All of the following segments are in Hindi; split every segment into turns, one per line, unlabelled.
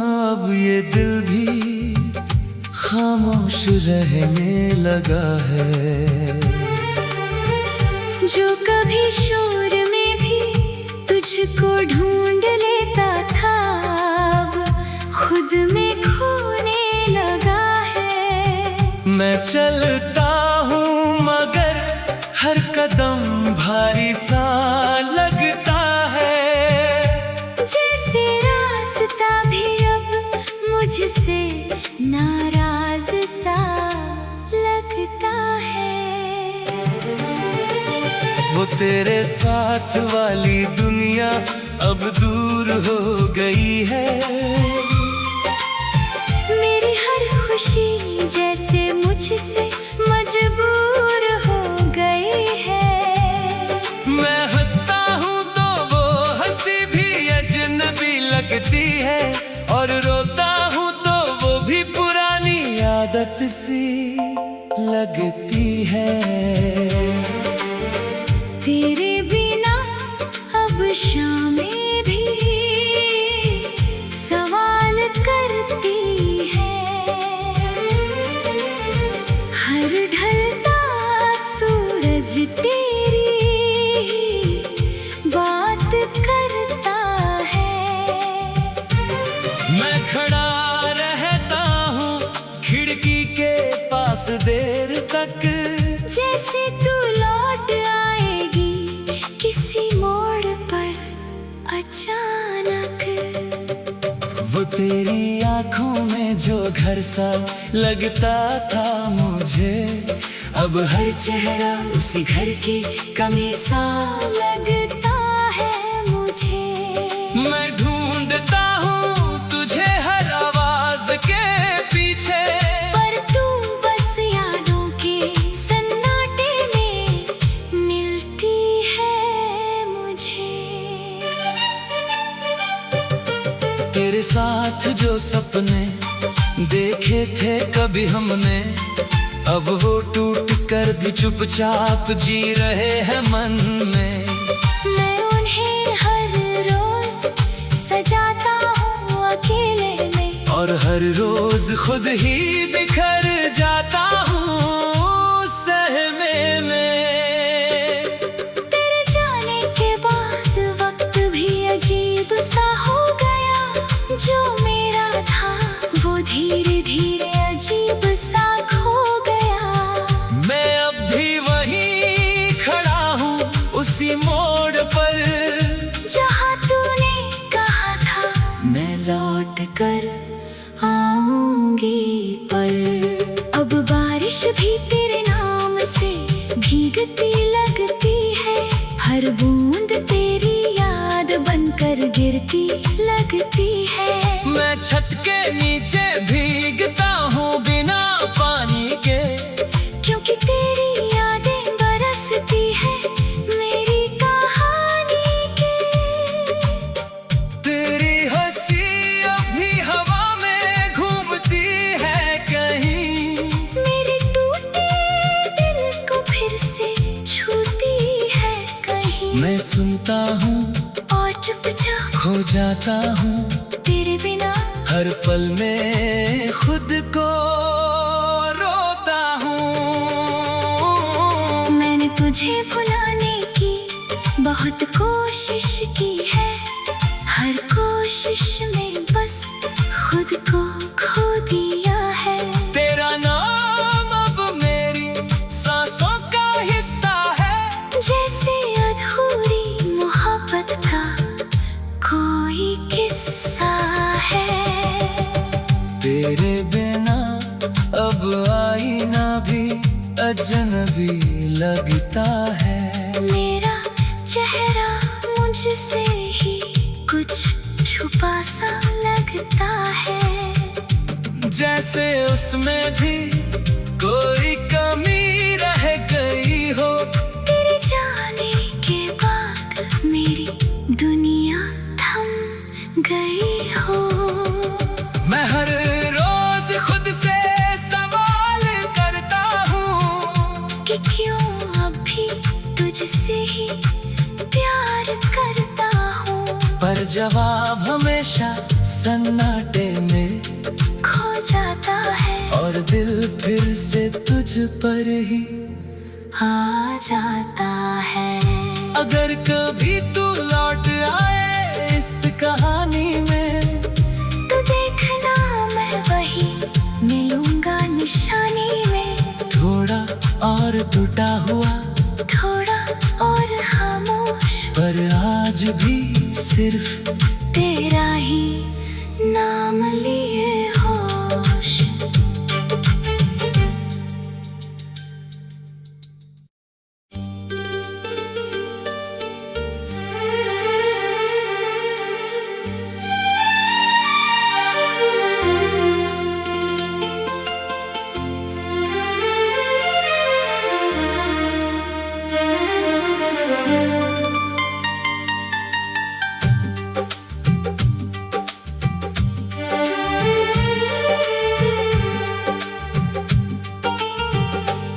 अब ये दिल भी खामोश रहने लगा है।
जो कभी शोर में भी तुझको ढूंढ लेता था, अब खुद में खोने लगा है।
मैं चलता हूँ मगर हर कदम भारी सा लगता है।
जैसे रास्ता भी अब मुझसे नाराज सा लगता है।
वो तेरे साथ वाली दुनिया अब दूर हो गई है।
मेरी हर खुशी जैसे मुझसे मजबूर हो गई है।
मैं हंसता हूँ तो वो हंसी भी अजनबी लगती है, और रोता हूँ तो वो भी पुरानी आदत सी लगती है।
तेरे बिना अब शामें भी सवाल करती है। हर ढलता सूरज तेरी बात करता है।
मैं खड़ा रहता हूँ खिड़की के पास देर तक,
जैसे तू लौट आएगी किसी मोड़ पर अचानक।
वो तेरी आंखों में जो घर सा लगता था मुझे, अब हर चेहरा उसी घर की कमी सा
लगता है मुझे।
मैं ढूंढता हूँ तुझे हर आवाज के पीछे,
पर तू बस यादों के सन्नाटे में मिलती है मुझे।
तेरे साथ जो सपने देखे थे कभी हमने, अब वो टूट कर भी चुपचाप जी रहे हैं मन में।
मैं उन्हें हर रोज सजाता हूँ अकेले में,
और हर रोज खुद ही बिखर जाता हूँ सहमे में।
तेरे जाने के बाद वक्त भी अजीब सा हो गया। जो मेरा था वो धीरे धीरे अजीब सा खो गया।
मैं अब भी वहीं खड़ा हूँ उसी मोड़ पर,
जहाँ तूने कहा था मैं लौट कर आऊंगी, पर अब बारिश भी तेरे नाम से भीगती लगती है। हर बूंद तेरी याद बनकर गिरती लगती है।
मैं छत के नीचे भीगता हूँ बिना पानी के,
क्योंकि तेरी यादें बरसती है मेरी कहानी के।
तेरी हंसी अभी हवा में घूमती है कहीं,
मेरे टूटे दिल को फिर से छूती है कहीं।
मैं सुनता हूँ
और चुपचाप
खो जाता हूँ
तेरे बिना
हर पल में खुद को रोता हूँ।
मैंने तुझे भुलाने की बहुत कोशिश की है। हर कोशिश में बस खुद को खो दिया है।
तेरा नाम अब मेरी सांसों का हिस्सा है,
जैसे अधूरी मोहब्बत का कोई किस्सा है।
तेरे बिना अब आईना भी अजनबी लगता है।
मेरा चेहरा मुझसे ही कुछ छुपा सा लगता है।
जैसे उसमें भी कोई कमी रह गई हो।
तेरे जाने के बाद मेरी दुनिया थम गई हो।
मैं हर रोज खुद से सवाल करता हूँ
कि क्यों अब भी तुझसे ही प्यार करता हूँ।
पर जवाब हमेशा सन्नाटे दिल फिर से तुझ पर ही
आ जाता है।
अगर कभी तू लौट आए इस कहानी में,
तो देखना मैं वही मिलूंगा निशानी में।
थोड़ा और टूटा हुआ,
थोड़ा और खामोश,
पर आज भी सिर्फ
तेरा ही नाम लिए होश।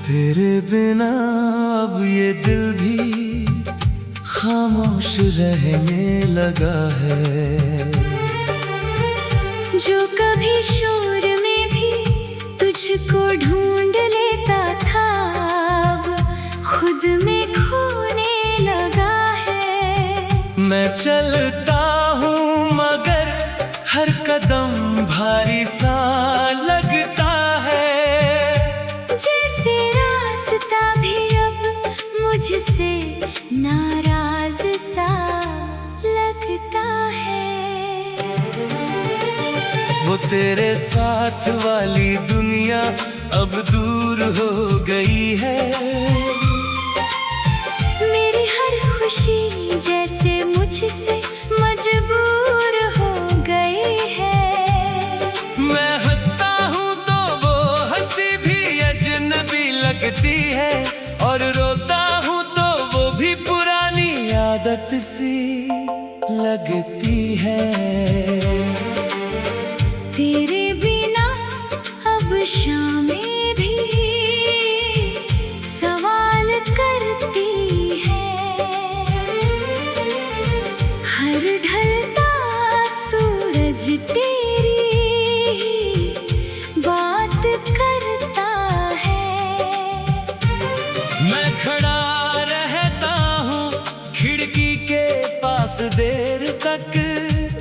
तेरे बिना अब ये दिल भी खामोश रहने लगा है।
जो कभी शोर में भी तुझको ढूंढ लेता था, अब खुद में खोने लगा है।
मैं चलता हूँ मगर हर कदम भारी सा लगता है।
जैसे रास्ता भी अब मुझसे नाराज सा लगता है।
वो तेरे साथ वाली दुनिया अब दूर हो गई है।
मेरी हर खुशी जैसे मुझसे मजबूर हो गई है।
मैं हंसता हूँ तो वो हंसी भी अजनबी लगती है, और रोता हूँ तो वो भी पुरानी आदत सी लगती है।
तेरे बिना अब शामें भी सवाल करती है। हर ढलता सूरज तेरी बात करता है।
मैं खड़ा रहता हूँ खिड़की के पास देर तक,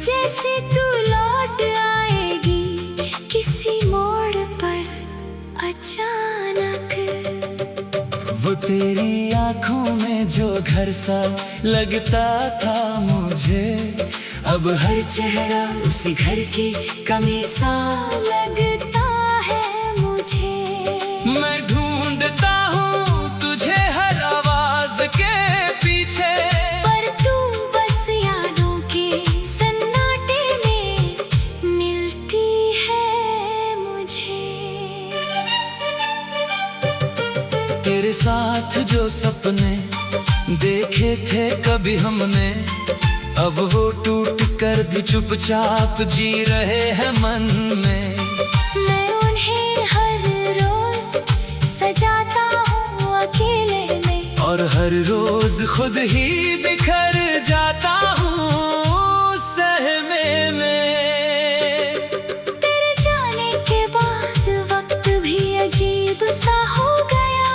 जैसे तू लौट आएगी किसी मोड़ पर अचानक।
वो तेरी आंखों में जो घर सा लगता था मुझे, अब हर चेहरा उसी घर की कमी सा
लगता है मुझे।
मैं ढूंढता हूँ तुझे हर आवाज के पीछे,
पर तू बस यादों के सन्नाटे में मिलती है मुझे।
तेरे साथ जो सपने देखे थे कभी हमने, अब वो टूट कर भी चुपचाप जी रहे हैं मन में।
मैं उन्हें हर रोज सजाता हूँ अकेले में,
और हर रोज खुद ही बिखर जाता हूँ सहमे में।
तेरे जाने के बाद वक्त भी अजीब सा हो गया।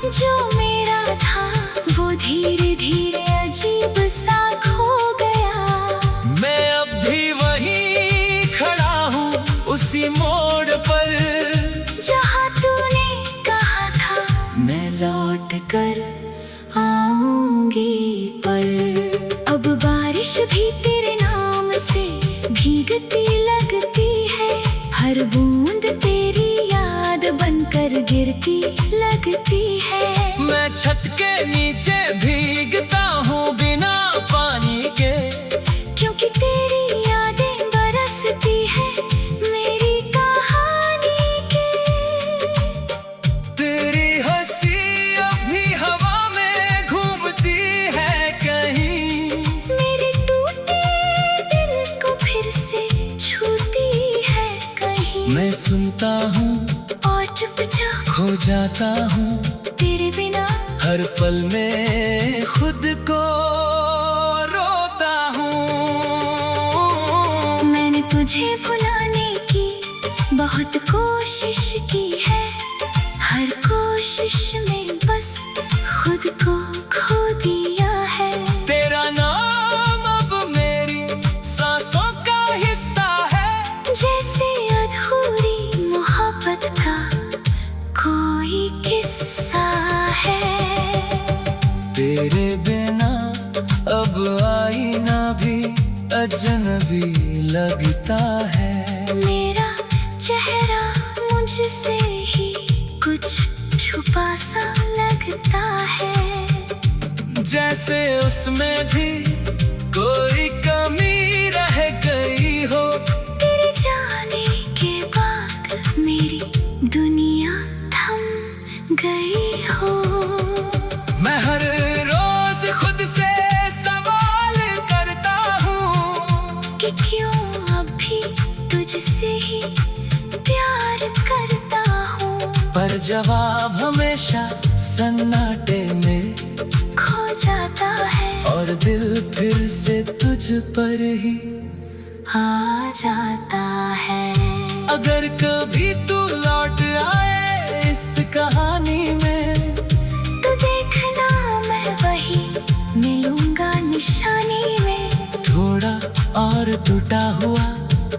जो मेरा था वो धीरे धीरे अजीब सा खो गया।
मैं अब भी वहीं खड़ा हूँ उसी मोड़ पर,
जहाँ तूने कहा था मैं लौट कर आऊंगी, पर अब बारिश भी तेरे नाम से भीगती लगती है। हर बूंद तेरी याद बनकर गिरती लगती है।
मैं छत के नीचे भीगता हूँ बिना पानी के,
क्योंकि तेरी यादें बरसती है मेरी कहानी के।
तेरी हंसी अभी हवा में घूमती है कहीं,
मेरे टूटे दिल को फिर से छूती है कहीं।
मैं सुनता हूँ
और चुपचाप
खो जाता हूँ
तेरे बिना
हर पल में खुद को रोता हूँ।
मैंने तुझे भुलाने की बहुत कोशिश की है, हर कोशिश में बस खुद को खो दिया है।
तेरा नाम अब मेरी सांसों का हिस्सा है,
जैसे अधूरी मोहब्बत का कोई किस्सा है।
तेरे बिना अब आईना भी अजनबी लगता है।
मेरा चेहरा मुझसे ही कुछ छुपा सा लगता है,
जैसे उसमें भी कोई कमी रह गई हो।
तेरे जाने के बाद मेरी दुनिया थम गई हो।
मैं हर रोज खुद से सवाल करता हूँ
कि क्यों अब भी तुझसे ही प्यार करता हूँ,
पर जवाब हमेशा सन्नाटे में
खो जाता है
और दिल फिर से तुझ पर ही
आ जाता है।
अगर कभी तू लौट आए इस कहानी में,
तो देखना मैं वही मिलूंगा निशानी में।
थोड़ा और टूटा हुआ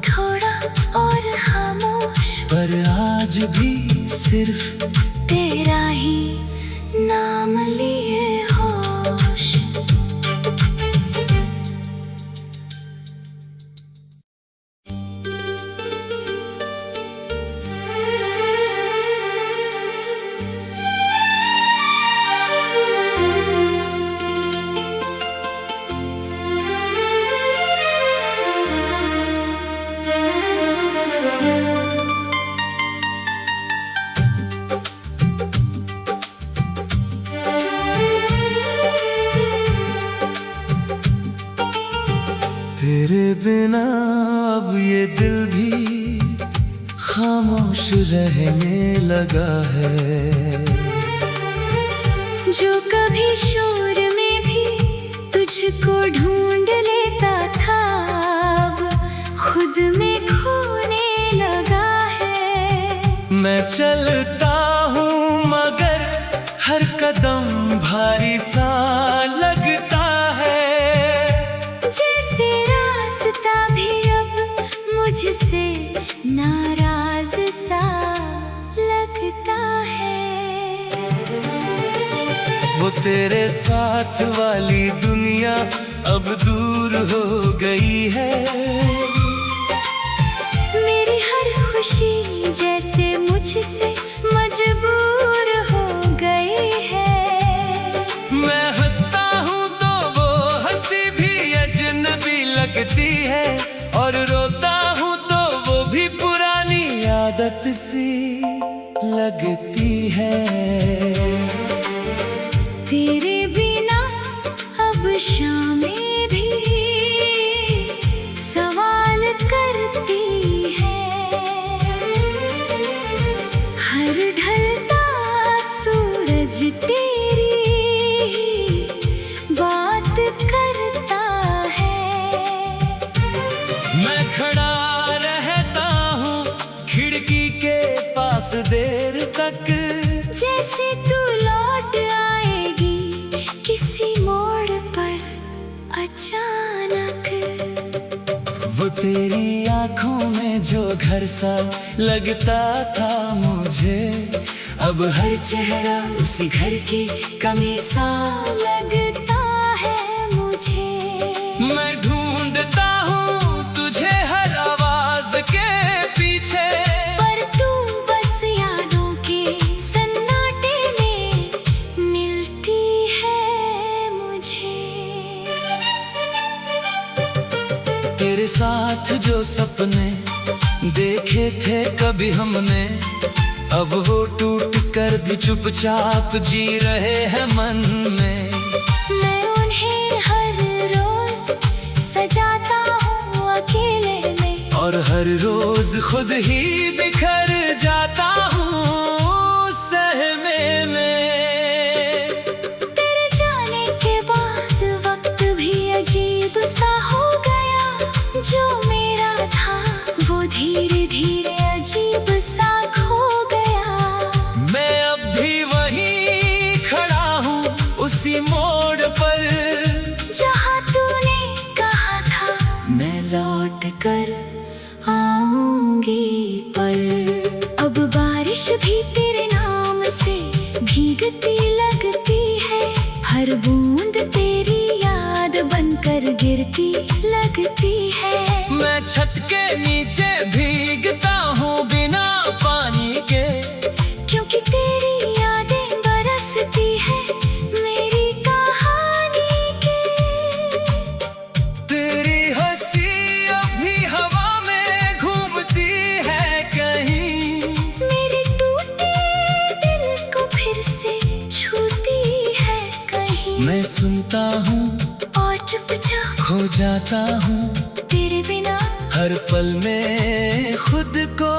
थोड़ा और खामोश,
पर आज भी सिर्फ
तेरा ही नाम लिए होश।
तेरे बिना अब ये दिल भी खामोश रहने लगा है।
जो कभी शोर में भी तुझको ढूंढ लेता था, अब खुद में खोने लगा है।
मैं चलता हूँ मगर हर कदम भारी सा लगता है।
जैसे रास्ता भी अब मुझसे नाराज सा लगता है।
वो तेरे साथ वाली दुनिया अब दूर हो गई है।
मेरी हर खुशी जैसे मुझसे मजबूर हो गई है।
मैं हंसता हूँ तो वो हंसी भी अजनबी लगती है, और रोता हूँ तो वो भी पुरानी आदत सी लगती है।
तेरे बिना अब शामें भी सवाल करती है। हर ढलता सूरज तेरी बात करता है।
मैं खड़ा रहता हूँ खिड़की के पास देर तक,
जैसे तू लौट आएगी किसी मोड़ पर अचानक।
वो तेरी आंखों में जो घर सा लगता था मुझे, अब हर चेहरा उसी घर की कमी सा
लगता है मुझे।
मैं ढूंढता हूँ तुझे हर आवाज के पीछे,
पर तू बस यादों के सन्नाटे में मिलती है मुझे।
तेरे साथ जो सपने देखे थे कभी हमने, अब वो टूट कर भी चुपचाप जी रहे हैं मन में।
मैं उन्हें हर रोज सजाता हूँ अकेले में,
और हर रोज खुद ही बिखर जाता हूँ सहमे में।
तेरे जाने के बाद वक्त भी अजीब सा हो गया, जो मेरा था वो धीरे धीरे अजीब बारिश भी तेरे नाम से भीगती लगती है, हर बूंद तेरी याद बनकर गिरती लगती है।
मैं छत के नीचे भीगता हूँ बिना पानी के,
क्योंकि तेरी यादें बरसती है मेरी कहानी के।
तेरी हंसी अभी हवा में घूमती है कहीं,
मेरे टूटे दिल को फिर से छूती है कहीं।
मैं सुनता हूँ
और चुपचाप
खो जाता हूँ
तेरे बिना
हर पल में खुद को।